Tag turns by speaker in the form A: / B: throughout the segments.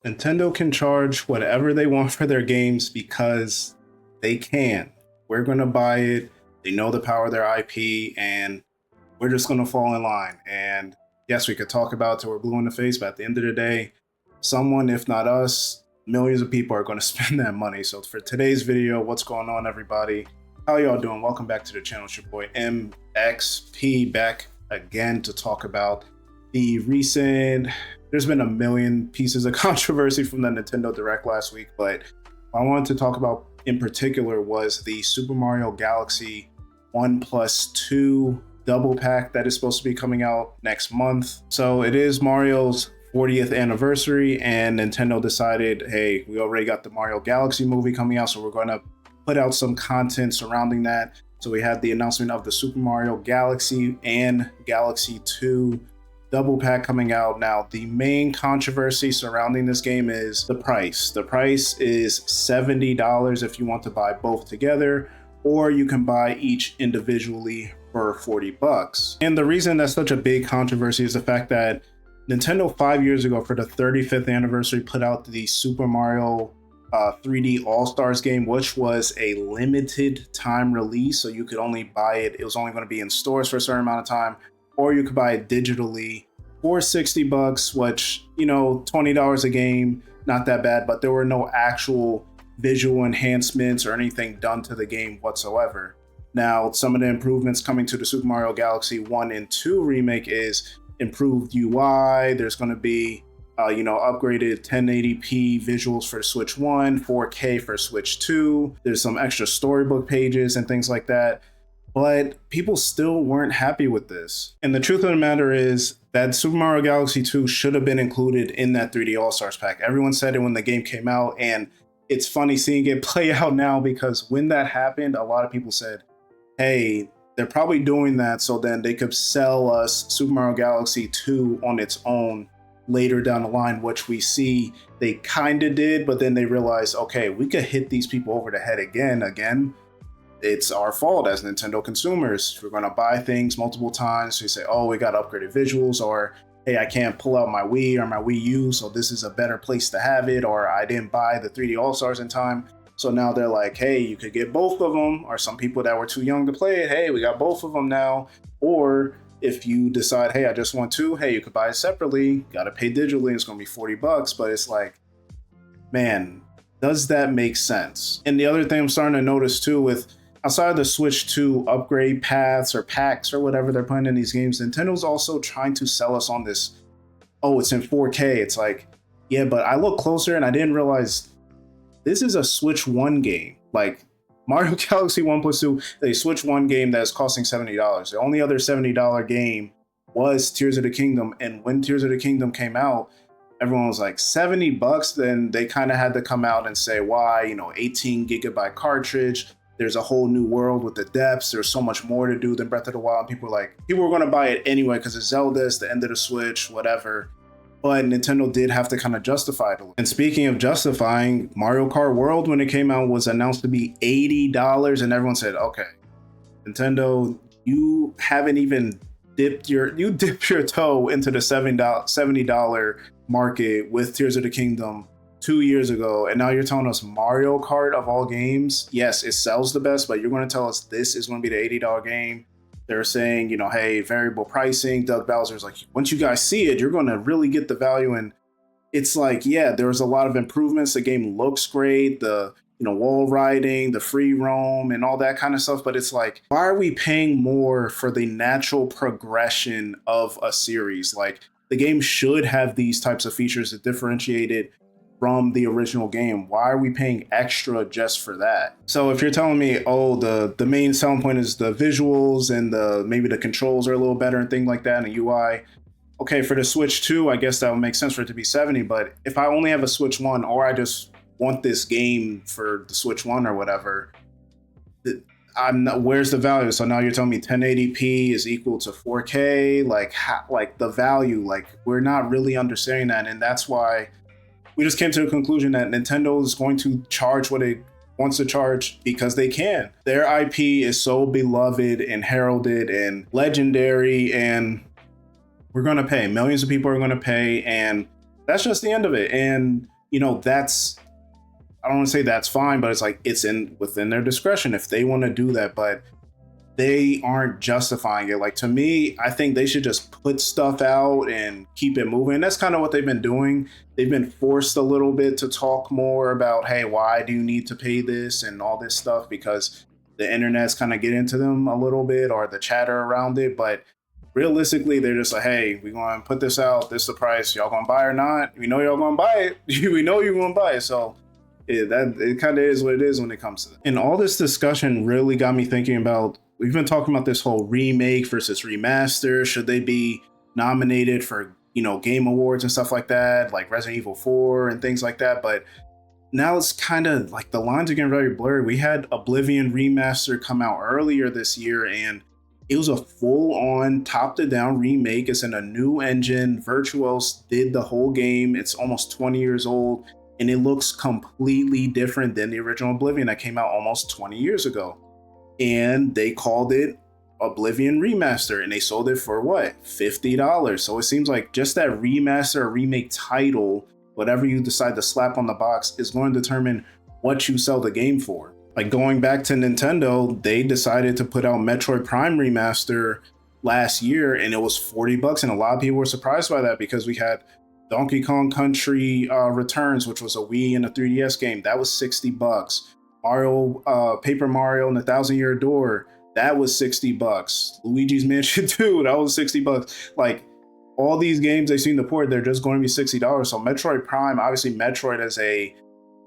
A: Nintendo can charge whatever they want for their games because they can. We're going to buy it. They know the power of their IP, and we're just going to fall in line. And yes, we could talk about it till we're blue in the face, but at the end of the day, someone, if not us, millions of people are going to spend that money. So for today's video, what's going on, everybody? How y'all doing? Welcome back to the channel. It's your boy MXP back again to talk about the recent. There's been a million pieces of controversy from the Nintendo Direct last week, but what I wanted to talk about in particular was the Super Mario Galaxy 1+2 double pack that is supposed to be coming out next month. So it is Mario's 40th anniversary, and Nintendo decided, hey, we already got the Mario Galaxy movie coming out, so we're going to put out some content surrounding that. So we had the announcement of the Super Mario Galaxy and Galaxy 2 double pack coming out. Now, the main controversy surrounding this game is the price. The price is $70 if you want to buy both together, or you can buy each individually for 40 bucks. And the reason that's such a big controversy is the fact that Nintendo 5 years ago, for the 35th anniversary, put out the Super Mario 3D All-Stars game, which was a limited time release. So you could only buy it. It was only going to be in stores for a certain amount of time, or you could buy it digitally for 60 bucks, which, you know, $20 a game, not that bad, but there were no actual visual enhancements or anything done to the game whatsoever. Now, some of the improvements coming to the Super Mario Galaxy 1 and 2 remake is improved UI. There's going to be upgraded 1080p visuals for Switch 1, 4K for Switch 2. There's some extra storybook pages and things like that. But people still weren't happy with this. And the truth of the matter is that Super Mario Galaxy 2 should have been included in that 3D All-Stars pack. Everyone said it when the game came out, and it's funny seeing it play out now, because when that happened, a lot of people said, hey, they're probably doing that so then they could sell us Super Mario Galaxy 2 on its own later down the line, which we see they kind of did, but then they realized, okay, we could hit these people over the head again. It's our fault as Nintendo consumers. We're going to buy things multiple times. So you say, oh, we got upgraded visuals, or hey, I can't pull out my Wii or my Wii U, so this is a better place to have it, or I didn't buy the 3D All-Stars in time. So now they're like, hey, you could get both of them, or some people that were too young to play it, hey, we got both of them now. Or if you decide, hey, I just want two, hey, you could buy it separately, got to pay digitally, it's going to be 40 bucks. But it's like, man, does that make sense? And the other thing I'm starting to notice too, with outside of the Switch 2 upgrade paths or packs or whatever they're putting in these games, Nintendo's also trying to sell us on this, oh, it's in 4K. It's like, yeah, but I look closer and I didn't realize this is a Switch 1 game. Like, Mario Galaxy 1+2, a Switch 1 game that's costing $70. The only other $70 game was Tears of the Kingdom. And when Tears of the Kingdom came out, everyone was like, 70 bucks? Then they kind of had to come out and say why, 18 gigabyte cartridge. There's a whole new world with the depths. There's so much more to do than Breath of the Wild. People were going to buy it anyway because it's Zelda, it's the end of the Switch, whatever. But Nintendo did have to kind of justify it. And speaking of justifying, Mario Kart World, when it came out, was announced to be $80, and everyone said, okay, Nintendo, you haven't even dipped your toe into the $70 market with Tears of the Kingdom 2 years ago, and now you're telling us Mario Kart, of all games, yes, it sells the best, but you're going to tell us this is going to be the $80 game. They're saying, hey, variable pricing. Doug Bowser's like, once you guys see it, you're going to really get the value. And it's like, yeah, there's a lot of improvements. The game looks great. The wall riding, the free roam, and all that kind of stuff. But it's like, why are we paying more for the natural progression of a series? Like, the game should have these types of features that differentiate it from the original game. Why are we paying extra just for that? So if you're telling me, oh, the main selling point is the visuals and maybe the controls are a little better and things like that, and the UI, okay, for the Switch 2, I guess that would make sense for it to be 70. But if I only have a Switch 1, or I just want this game for the Switch 1 or whatever, where's the value? So now you're telling me 1080p is equal to 4K? Like the value, like, we're not really understanding that. And that's why we just came to the conclusion that Nintendo is going to charge what it wants to charge because they can. Their IP is so beloved and heralded and legendary, and we're going to pay. Millions of people are going to pay, and that's just the end of it. And that's, I don't want to say that's fine, but it's like it's in within their discretion if they want to do that. But they aren't justifying it. Like, to me, I think they should just put stuff out and keep it moving. And that's kind of what they've been doing. They've been forced a little bit to talk more about, hey, why do you need to pay this and all this stuff, because the internet's kind of getting to them a little bit, or the chatter around it. But realistically, they're just like, hey, we're going to put this out. This is the price. Y'all going to buy or not? We know y'all going to buy it. We know you're going to buy it. So that it kind of is what it is when it comes to that. And all this discussion really got me thinking about, we've been talking about this whole remake versus remaster. Should they be nominated for, game awards and stuff like that, like Resident Evil 4 and things like that? But now it's kind of like the lines are getting very blurry. We had Oblivion Remaster come out earlier this year, and it was a full-on top-to-down remake. It's in a new engine. Virtuos did the whole game. It's almost 20 years old, and it looks completely different than the original Oblivion that came out almost 20 years ago. And they called it Oblivion Remaster, and they sold it for what? $50. So it seems like just that remaster or remake title, whatever you decide to slap on the box, is going to determine what you sell the game for. Like, going back to Nintendo, they decided to put out Metroid Prime Remaster last year, and it was $40, and a lot of people were surprised by that, because we had Donkey Kong Country Returns, which was a Wii and a 3DS game, that was $60. Mario, Paper Mario and the Thousand Year Door, that was $60. Luigi's Mansion 2, that was $60. Like, all these games they seem to port, they're just going to be $60. So Metroid Prime, obviously Metroid is a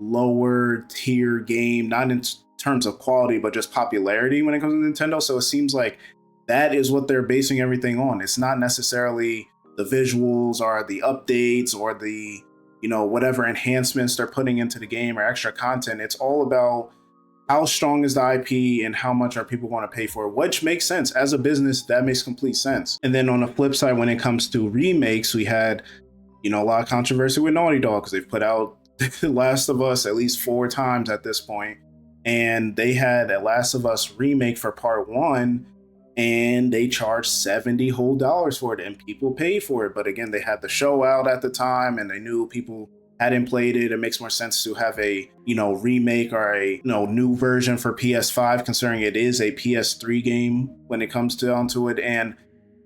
A: lower tier game, not in terms of quality, but just popularity when it comes to Nintendo. So it seems like that is what they're basing everything on. It's not necessarily the visuals or the updates or the, whatever enhancements they're putting into the game or extra content. It's all about how strong is the IP and how much are people going to pay for it, which makes sense. As a business, that makes complete sense. And then on the flip side, when it comes to remakes, we had, a lot of controversy with Naughty Dog, because they've put out The Last of Us at least 4 times at this point. And they had a Last of Us remake for part 1, and they charged $70 whole dollars for it, and people paid for it. But again, they had the show out at the time, and they knew people hadn't played it. It makes more sense to have a remake or a new version for PS5, considering it is a PS3 game when it comes down to it. And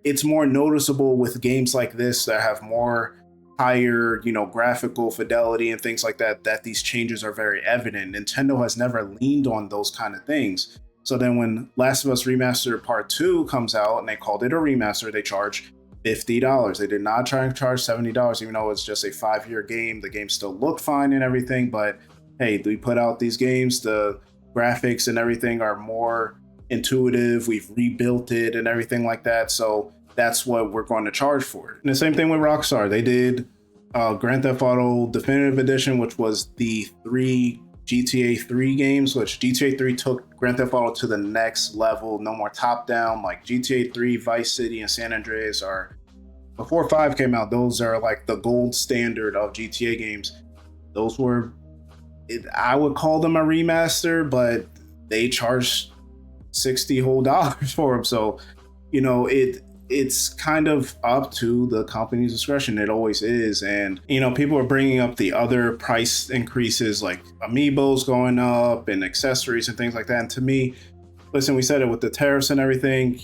A: it's more noticeable with games like this that have more higher graphical fidelity and things like that, that these changes are very evident. Nintendo has never leaned on those kind of things. So then when Last of Us Remastered Part 2 comes out and they called it a remaster, they charge $50. They did not try and charge $70, even though it's just a 5-year game. The game still looked fine and everything, but hey, we put out these games, the graphics and everything are more intuitive. We've rebuilt it and everything like that. So that's what we're going to charge for it. And the same thing with Rockstar. They did Grand Theft Auto Definitive Edition, which was the 3 GTA 3 games, which GTA 3 took Grand Theft Auto to the next level. No more top down. Like GTA 3, Vice City, and San Andreas are, before 5 came out, those are like the gold standard of GTA games. Those were, I would call them a remaster, but they charged $60 whole dollars for them. So, it's kind of up to the company's discretion. It always is. And, people are bringing up the other price increases, like amiibos going up and accessories and things like that. And to me, listen, we said it with the tariffs and everything,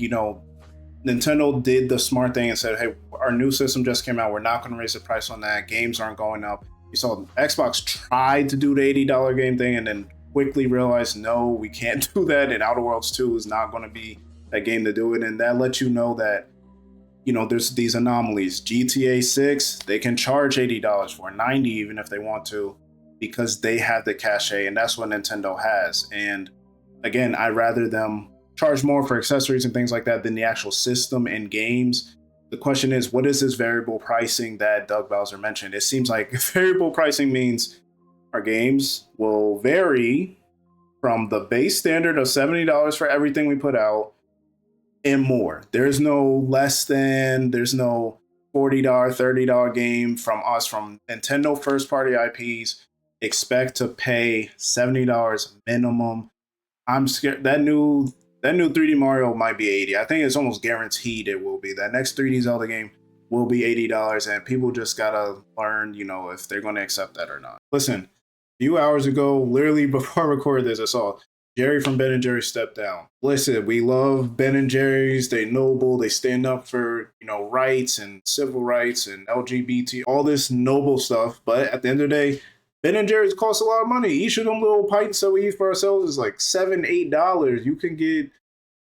A: Nintendo did the smart thing and said, hey, our new system just came out. We're not going to raise the price on that. Games aren't going up. You saw Xbox tried to do the $80 game thing and then quickly realized, no, we can't do that. And Outer Worlds 2 is not going to be that game to do it. And that lets you know that, there's these anomalies. GTA 6, they can charge $80 for, $90 even if they want to, because they have the cachet, and that's what Nintendo has. And again, I'd rather them charge more for accessories and things like that than the actual system and games. The question is, what is this variable pricing that Doug Bowser mentioned? It seems like variable pricing means our games will vary from the base standard of $70 for everything we put out and more. There's no less than, there's no $40, $30 game from us, from Nintendo first party IPs. Expect to pay $70 minimum. I'm scared that new 3D Mario might be $80. I think it's almost guaranteed it will be. That next 3D Zelda game will be $80, and people just gotta learn, you know, if they're gonna accept that or not. Listen, a few hours ago, literally before I recorded this, I saw Jerry from Ben and Jerry stepped down. Listen, we love Ben and Jerry's. They noble. They stand up for, you know, rights and civil rights and LGBT, all this noble stuff. But at the end of the day, Ben and Jerry's cost a lot of money. Each of them little pints that we eat for ourselves is like $7, $8. You can get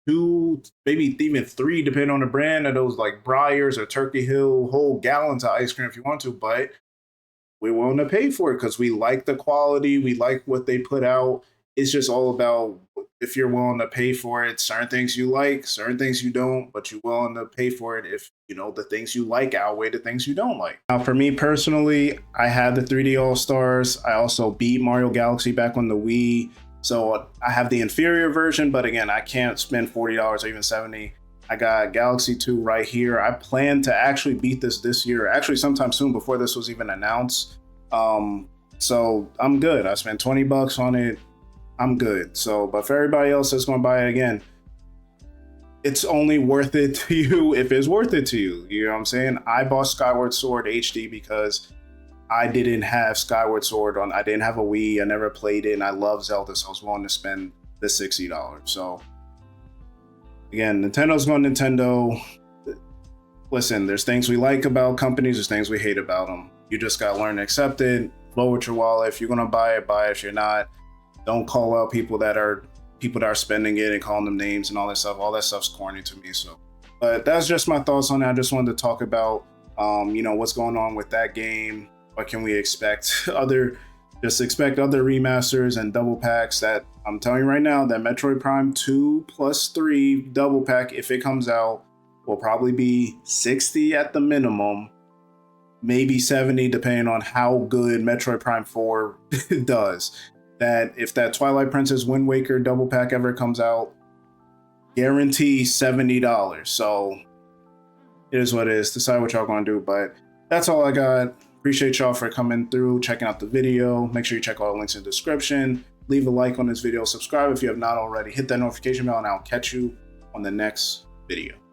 A: 2, maybe even 3, depending on the brand, of those like Breyers or Turkey Hill whole gallons of ice cream if you want to. But we're willing to pay for it because we like the quality. We like what they put out. It's just all about if you're willing to pay for it. Certain things you like, certain things you don't, but you're willing to pay for it if, you know, the things you like outweigh the things you don't like. Now, for me personally, I had the 3D All-Stars. I also beat Mario Galaxy back on the Wii. So I have the inferior version, but again, I can't spend $40 or even $70. I got Galaxy 2 right here. I plan to actually beat this year, actually sometime soon before this was even announced. So I'm good. I spent $20 on it. I'm good. So, but for everybody else that's going to buy it again, it's only worth it to you if it's worth it to you. You know what I'm saying? I bought Skyward Sword HD because I didn't have Skyward Sword on. I didn't have a Wii. I never played it, and I love Zelda, so I was willing to spend the $60. So, again, Nintendo's going Nintendo. Listen, there's things we like about companies. There's things we hate about them. You just got to learn to accept it. Flow with your wallet. If you're going to buy it, buy it. If you're not, don't call out people that are spending it and calling them names and all that stuff. All that stuff's corny to me. So, but that's just my thoughts on it. I just wanted to talk about, you know, what's going on with that game. What can we expect? Just expect other remasters and double packs. That I'm telling you right now, that Metroid Prime 2+3 double pack, if it comes out, will probably be $60 at the minimum, maybe $70, depending on how good Metroid Prime 4 does. That if that Twilight Princess Wind Waker double pack ever comes out, guarantee $70. So it is what it is. Decide what y'all gonna do. But that's all I got. Appreciate y'all for coming through, checking out the video. Make sure you check all the links in the description. Leave a like on this video. Subscribe if you have not already. Hit that notification bell, and I'll catch you on the next video.